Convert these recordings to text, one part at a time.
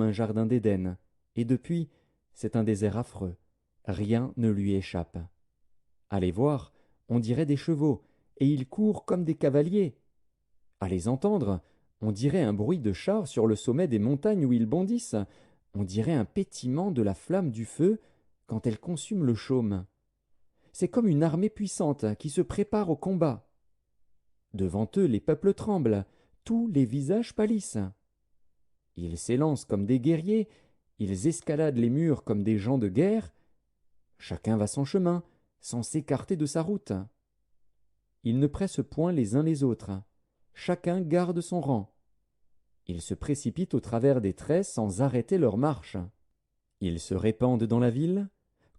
un jardin d'Éden, et depuis, c'est un désert affreux. Rien ne lui échappe. À les voir, on dirait des chevaux, et ils courent comme des cavaliers. À les entendre, on dirait un bruit de chars sur le sommet des montagnes où ils bondissent. On dirait un pétillement de la flamme du feu quand elle consume le chaume. C'est comme une armée puissante qui se prépare au combat. Devant eux, les peuples tremblent, tous les visages pâlissent. Ils s'élancent comme des guerriers, ils escaladent les murs comme des gens de guerre. Chacun va son chemin, sans s'écarter de sa route. Ils ne pressent point les uns les autres. Chacun garde son rang. Ils se précipitent au travers des traits sans arrêter leur marche. Ils se répandent dans la ville,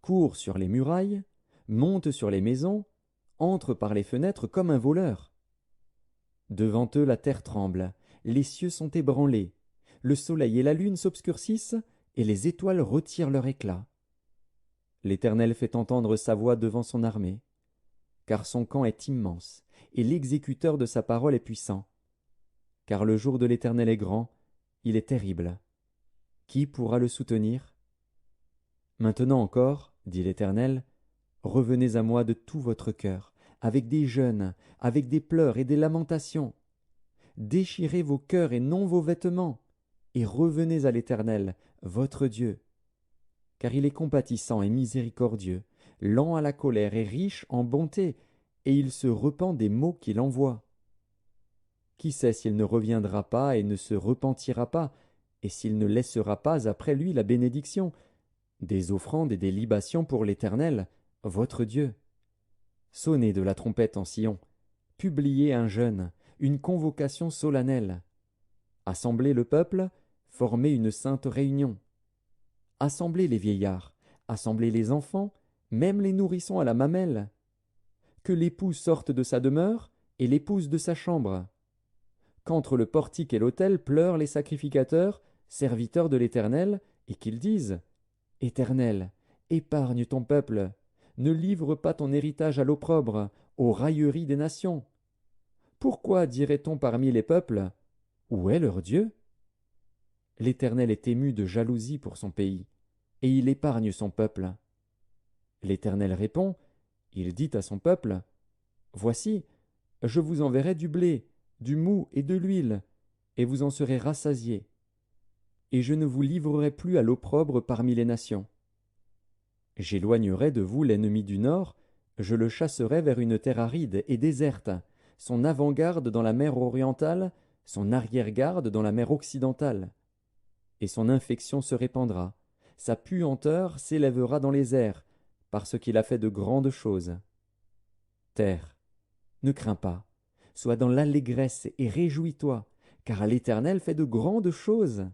courent sur les murailles, montent sur les maisons, entrent par les fenêtres comme un voleur. Devant eux la terre tremble, les cieux sont ébranlés, le soleil et la lune s'obscurcissent, et les étoiles retirent leur éclat. L'Éternel fait entendre sa voix devant son armée, car son camp est immense, et l'exécuteur de sa parole est puissant. Car le jour de l'Éternel est grand, il est terrible. Qui pourra le soutenir? Maintenant encore, dit l'Éternel, revenez à moi de tout votre cœur, avec des jeûnes, avec des pleurs et des lamentations. Déchirez vos cœurs et non vos vêtements, et revenez à l'Éternel, votre Dieu. Car il est compatissant et miséricordieux, lent à la colère et riche en bonté, et il se repent des maux qu'il envoie. Qui sait s'il ne reviendra pas et ne se repentira pas, et s'il ne laissera pas après lui la bénédiction, des offrandes et des libations pour l'Éternel, votre Dieu. Sonnez de la trompette en Sion, publiez un jeûne, une convocation solennelle. Assemblez le peuple, formez une sainte réunion. Assemblez les vieillards, assemblez les enfants, même les nourrissons à la mamelle. Que l'époux sorte de sa demeure et l'épouse de sa chambre. Qu'entre le portique et l'autel pleurent les sacrificateurs, serviteurs de l'Éternel, et qu'ils disent « Éternel, épargne ton peuple, ne livre pas ton héritage à l'opprobre, aux railleries des nations. Pourquoi dirait-on parmi les peuples « Où est leur Dieu ?» L'Éternel est ému de jalousie pour son pays, et il épargne son peuple. L'Éternel répond, il dit à son peuple « Voici, je vous enverrai du blé, du mou et de l'huile, et vous en serez rassasiés. Et je ne vous livrerai plus à l'opprobre parmi les nations. J'éloignerai de vous l'ennemi du nord, je le chasserai vers une terre aride et déserte, son avant-garde dans la mer orientale, son arrière-garde dans la mer occidentale. Et son infection se répandra, sa puanteur s'élèvera dans les airs, parce qu'il a fait de grandes choses. Terre, ne crains pas, sois dans l'allégresse et réjouis-toi, car l'Éternel fait de grandes choses.